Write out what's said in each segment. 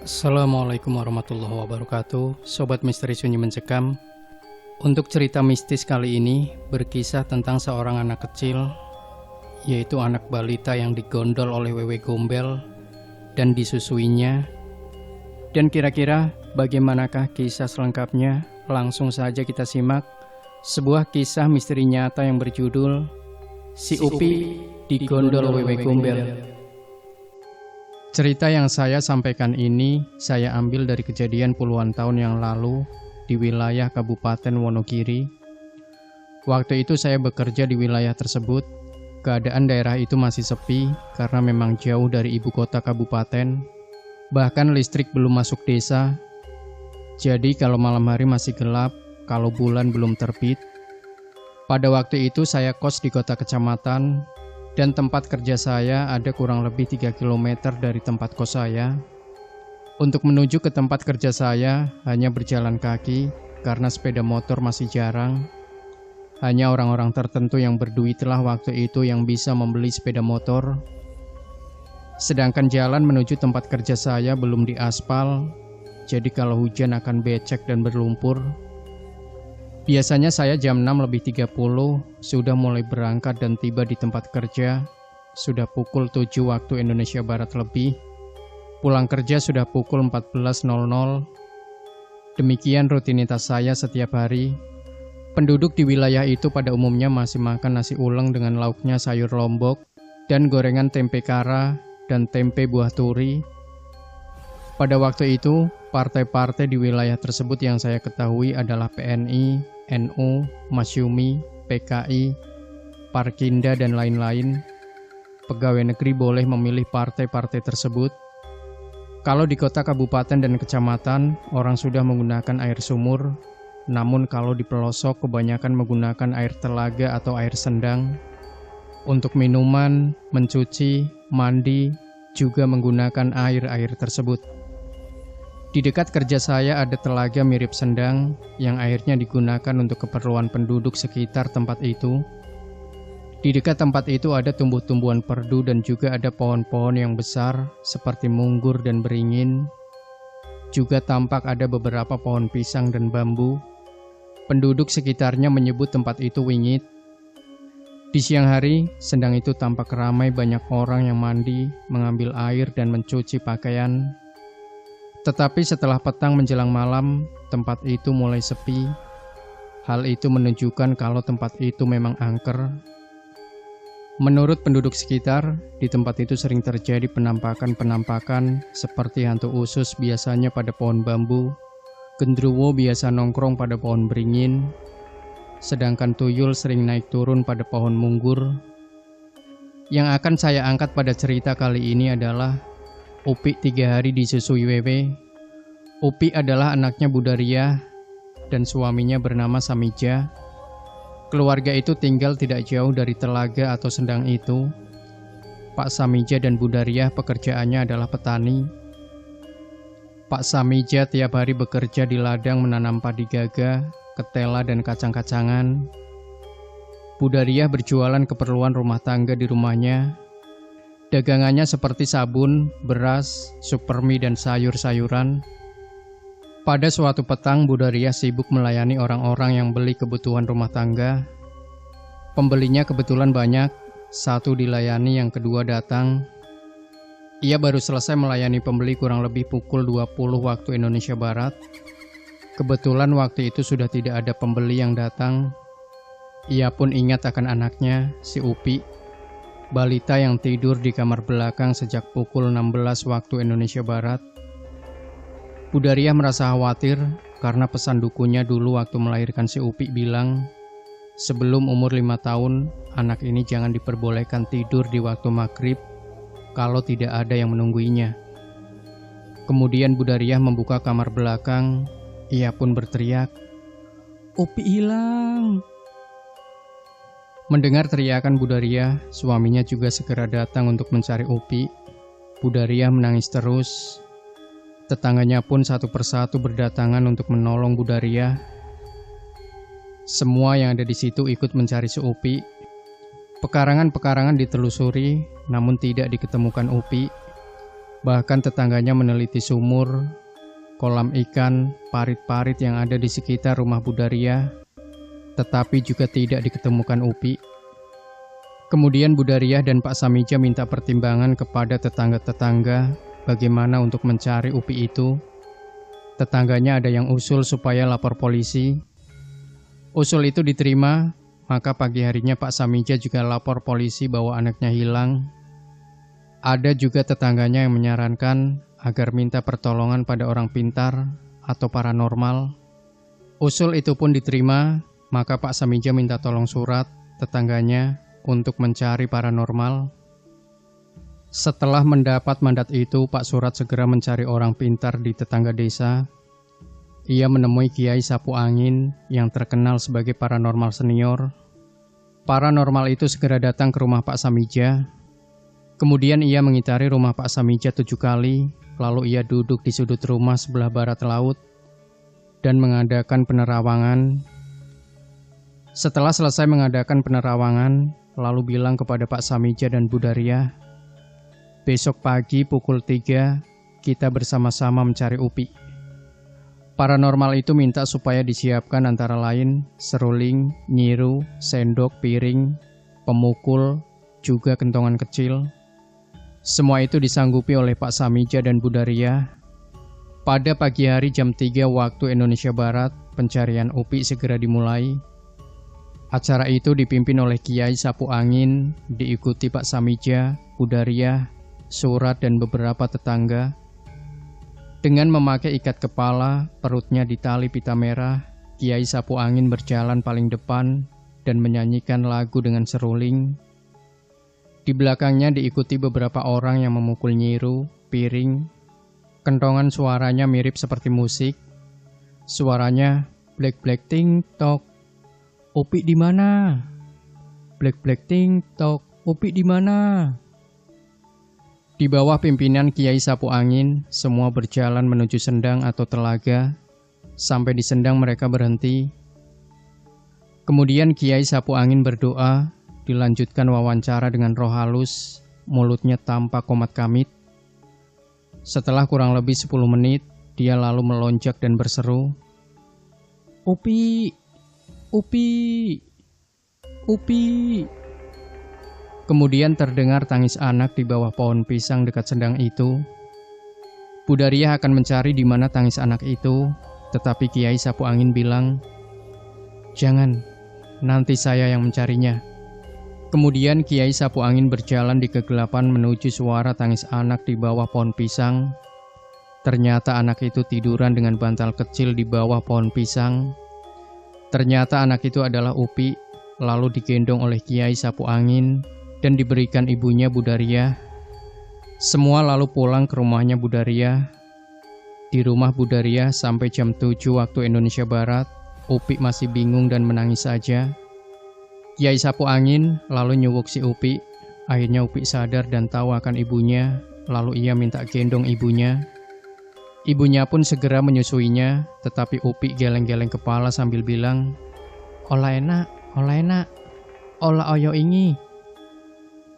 Assalamualaikum warahmatullahi wabarakatuh. Sobat Misteri Sunyi Mencekam. Untuk cerita mistis kali ini berkisah tentang seorang anak kecil, yaitu anak balita yang digondol oleh wewe gombel dan disusuinya. Dan kira-kira bagaimanakah kisah selengkapnya? Langsung saja kita simak sebuah kisah misteri nyata yang berjudul Si Upi Digondol Wewe Gombel. Cerita yang saya sampaikan ini saya ambil dari kejadian puluhan tahun yang lalu di wilayah Kabupaten Wonogiri. Waktu itu saya bekerja di wilayah tersebut. Keadaan daerah itu masih sepi karena memang jauh dari ibu kota kabupaten. Bahkan listrik belum masuk desa. Jadi kalau malam hari masih gelap, kalau bulan belum terbit. Pada waktu itu saya kos di kota kecamatan. Dan tempat kerja saya ada kurang lebih 3 km dari tempat kos saya. Untuk menuju ke tempat kerja saya hanya berjalan kaki karena sepeda motor masih jarang. Hanya orang-orang tertentu yang berduitlah waktu itu yang bisa membeli sepeda motor. Sedangkan jalan menuju tempat kerja saya belum diaspal, jadi kalau hujan akan becek dan berlumpur. Biasanya saya jam 6:30 sudah mulai berangkat dan tiba di tempat kerja. Sudah pukul 7 waktu Indonesia Barat lebih. Pulang kerja sudah pukul 14.00. Demikian rutinitas saya setiap hari. Penduduk di wilayah itu pada umumnya masih makan nasi uleng dengan lauknya sayur lombok dan gorengan tempe kara dan tempe buah turi. Pada waktu itu, partai-partai di wilayah tersebut yang saya ketahui adalah PNI, NU, Masyumi, PKI, Parkinda, dan lain-lain. Pegawai negeri boleh memilih partai-partai tersebut. Kalau di kota, kabupaten, dan kecamatan, orang sudah menggunakan air sumur. Namun kalau di pelosok, kebanyakan menggunakan air telaga atau air sendang. Untuk minuman, mencuci, mandi, juga menggunakan air-air tersebut. Di dekat kerja saya ada telaga mirip sendang yang airnya digunakan untuk keperluan penduduk sekitar tempat itu. Di dekat tempat itu ada tumbuh-tumbuhan perdu dan juga ada pohon-pohon yang besar seperti munggur dan beringin. Juga tampak ada beberapa pohon pisang dan bambu. Penduduk sekitarnya menyebut tempat itu Wingit. Di siang hari, sendang itu tampak ramai, banyak orang yang mandi, mengambil air dan mencuci pakaian. Tetapi setelah petang menjelang malam, tempat itu mulai sepi. Hal itu menunjukkan kalau tempat itu memang angker. Menurut penduduk sekitar, di tempat itu sering terjadi penampakan-penampakan seperti hantu usus biasanya pada pohon bambu, gendruwo biasa nongkrong pada pohon beringin, sedangkan tuyul sering naik turun pada pohon munggur. Yang akan saya angkat pada cerita kali ini adalah Upi 3 hari disusui Wewe. Upi adalah anaknya Budaria dan suaminya bernama Samija. Keluarga itu tinggal tidak jauh dari telaga atau sendang itu. Pak Samija dan Budaria pekerjaannya adalah petani. Pak Samija tiap hari bekerja di ladang menanam padi gaga, ketela dan kacang-kacangan. Budaria berjualan keperluan rumah tangga di rumahnya. Dagangannya seperti sabun, beras, supermi, dan sayur-sayuran. Pada suatu petang, Budaria sibuk melayani orang-orang yang beli kebutuhan rumah tangga. Pembelinya kebetulan banyak, satu dilayani, yang kedua datang. Ia baru selesai melayani pembeli kurang lebih pukul 20 waktu Indonesia Barat. Kebetulan waktu itu sudah tidak ada pembeli yang datang. Ia pun ingat akan anaknya, si Upi, balita yang tidur di kamar belakang sejak pukul 16 waktu Indonesia Barat. Budaria merasa khawatir karena pesan dukunya dulu waktu melahirkan si Upi bilang, sebelum umur 5 tahun, anak ini jangan diperbolehkan tidur di waktu maghrib kalau tidak ada yang menungguinya. Kemudian Budaria membuka kamar belakang, ia pun berteriak, "Upi hilang!" Mendengar teriakan Budaria, suaminya juga segera datang untuk mencari Upi. Budaria menangis terus. Tetangganya pun satu persatu berdatangan untuk menolong Budaria. Semua yang ada di situ ikut mencari si Upi. Pekarangan-pekarangan ditelusuri, namun tidak diketemukan Upi. Bahkan tetangganya meneliti sumur, kolam ikan, parit-parit yang ada di sekitar rumah Budaria, tetapi juga tidak diketemukan Upi. Kemudian Budaria dan Pak Samija minta pertimbangan kepada tetangga-tetangga bagaimana untuk mencari Upi itu. Tetangganya ada yang usul supaya lapor polisi. Usul itu diterima, maka pagi harinya Pak Samija juga lapor polisi bahwa anaknya hilang. Ada juga tetangganya yang menyarankan agar minta pertolongan pada orang pintar atau paranormal. Usul itu pun diterima, maka Pak Samija minta tolong Surat, tetangganya, untuk mencari paranormal. Setelah mendapat mandat itu, Pak Surat segera mencari orang pintar di tetangga desa. Ia menemui Kiai Sapu Angin yang terkenal sebagai paranormal senior. Paranormal itu segera datang ke rumah Pak Samija. Kemudian ia mengitari rumah Pak Samija 7 kali, lalu ia duduk di sudut rumah sebelah barat laut dan mengadakan penerawangan. Setelah selesai mengadakan penerawangan, lalu bilang kepada Pak Samija dan Budaria, besok pagi pukul 3 kita bersama-sama mencari Upi. Paranormal itu minta supaya disiapkan antara lain seruling, nyiru, sendok, piring, pemukul, juga kentongan kecil. Semua itu disanggupi oleh Pak Samija dan Budaria. Pada pagi hari jam 3 waktu Indonesia Barat, pencarian Upi segera dimulai. Acara itu dipimpin oleh Kiai Sapu Angin, diikuti Pak Samija, Budaria, Surat, dan beberapa tetangga. Dengan memakai ikat kepala, perutnya ditali pita merah, Kiai Sapu Angin berjalan paling depan dan menyanyikan lagu dengan seruling. Di belakangnya diikuti beberapa orang yang memukul nyiru, piring. Kentongan suaranya mirip seperti musik. Suaranya blek blek ting tok. Upi di mana? Blek blek ting tok. Upi di mana? Di bawah pimpinan Kiai Sapu Angin, semua berjalan menuju sendang atau telaga. Sampai di sendang mereka berhenti. Kemudian Kiai Sapu Angin berdoa. Dilanjutkan wawancara dengan roh halus, mulutnya tampak komat kamit. Setelah kurang lebih 10 menit, dia lalu melonjak dan berseru, Upi! Upi! Upi! Kemudian terdengar tangis anak di bawah pohon pisang dekat sendang itu. Budaria akan mencari di mana tangis anak itu, tetapi Kiai Sapu Angin bilang, jangan, nanti saya yang mencarinya. Kemudian Kiai Sapu Angin berjalan di kegelapan menuju suara tangis anak di bawah pohon pisang. Ternyata anak itu tiduran dengan bantal kecil di bawah pohon pisang. Ternyata anak itu adalah Upi, lalu digendong oleh Kiai Sapu Angin dan diberikan ibunya Budaria. Semua lalu pulang ke rumahnya Budaria. Di rumah Budaria sampai jam 7 waktu Indonesia Barat, Upi masih bingung dan menangis saja. Kiai Sapu Angin lalu nyuwuk si Upi. Akhirnya Upi sadar dan tahu akan ibunya, lalu ia minta gendong ibunya. Ibunya pun segera menyusuinya, tetapi Upi geleng-geleng kepala sambil bilang, ola enak, ola oyo ingi.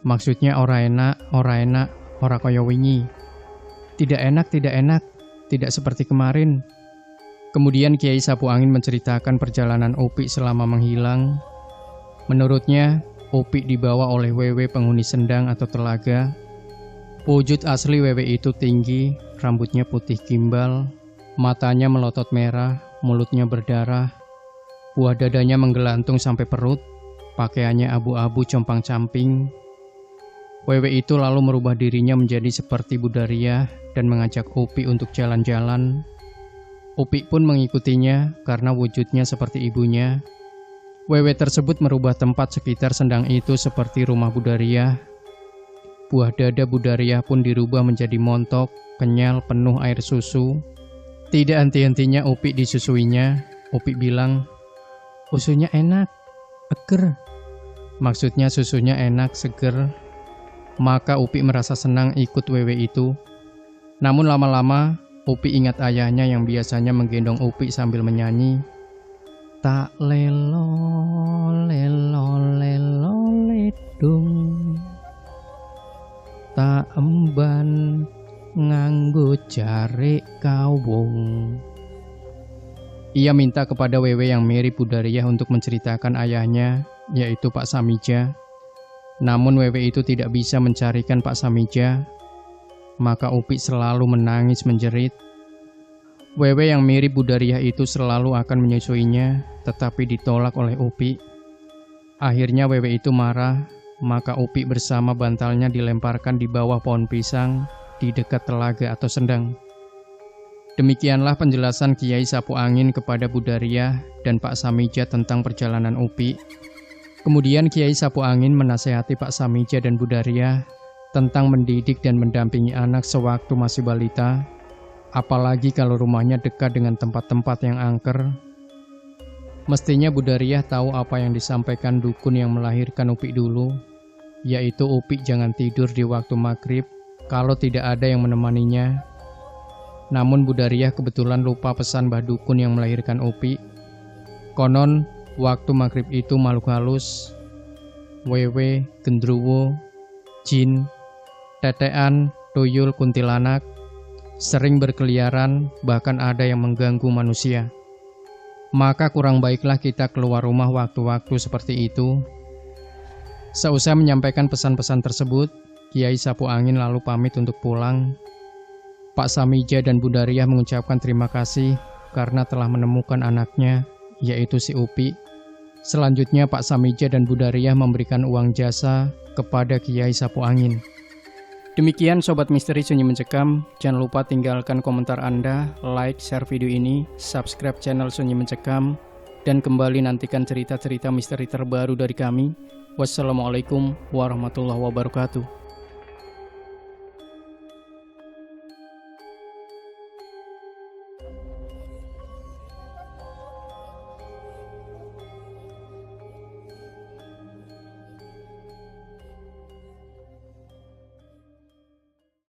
Maksudnya ora enak, ora koyo wingi. Tidak enak, tidak seperti kemarin. Kemudian Kiai Sapu Angin menceritakan perjalanan Upi selama menghilang. Menurutnya, Upi dibawa oleh Wewe penghuni sendang atau telaga. Wujud asli Wewe itu tinggi, rambutnya putih gimbal, matanya melotot merah, mulutnya berdarah, buah dadanya menggelantung sampai perut, pakaiannya abu-abu compang-camping. Wewe itu lalu merubah dirinya menjadi seperti Budaria dan mengajak Upi untuk jalan-jalan. Upi pun mengikutinya karena wujudnya seperti ibunya. Wewe tersebut merubah tempat sekitar sendang itu seperti rumah Budaria. Buah dada Budaria pun dirubah menjadi montok, kenyal, penuh air susu. Tidak henti-hentinya Upi disusuinya. Upi bilang, susunya enak, eger. Maksudnya susunya enak, seger. Maka Upi merasa senang ikut Wewe itu. Namun lama-lama, Upi ingat ayahnya yang biasanya menggendong Upi sambil menyanyi, tak lelo lelo lelo ledung, tak emban Jare kau wong. Ia minta kepada Wewe yang mirip Budariah untuk menceritakan ayahnya, yaitu Pak Samija. Namun Wewe itu tidak bisa mencarikan Pak Samija. Maka Upik selalu menangis menjerit. Wewe yang mirip Budariah itu selalu akan menyusuinya, tetapi ditolak oleh Upik. Akhirnya Wewe itu marah, maka Upik bersama bantalnya dilemparkan di bawah pohon pisang di dekat telaga atau sendang. Demikianlah penjelasan Kiai Sapu Angin kepada Budariah dan Pak Samija tentang perjalanan Upik. Kemudian Kiai Sapu Angin menasehati Pak Samija dan Budariah tentang mendidik dan mendampingi anak sewaktu masih balita, apalagi kalau rumahnya dekat dengan tempat-tempat yang angker. Mestinya Budariah tahu apa yang disampaikan dukun yang melahirkan Upik dulu, yaitu Upik jangan tidur di waktu maghrib kalau tidak ada yang menemaninya. Namun Budariah kebetulan lupa pesan Mbah Dukun yang melahirkan Upik. Konon, waktu maghrib itu makhluk halus, wewe, gendruwo, jin, tetean, tuyul, kuntilanak, sering berkeliaran, bahkan ada yang mengganggu manusia. Maka kurang baiklah kita keluar rumah waktu-waktu seperti itu. Seusai menyampaikan pesan-pesan tersebut, Kiai Sapu Angin lalu pamit untuk pulang. Pak Samija dan Budariah mengucapkan terima kasih karena telah menemukan anaknya, yaitu si Upik. Selanjutnya Pak Samija dan Budariah memberikan uang jasa kepada Kiai Sapu Angin. Demikian Sobat Misteri Sunyi Mencekam, jangan lupa tinggalkan komentar Anda, like, share video ini, subscribe channel Sunyi Mencekam, dan kembali nantikan cerita-cerita misteri terbaru dari kami. Wassalamualaikum warahmatullahi wabarakatuh.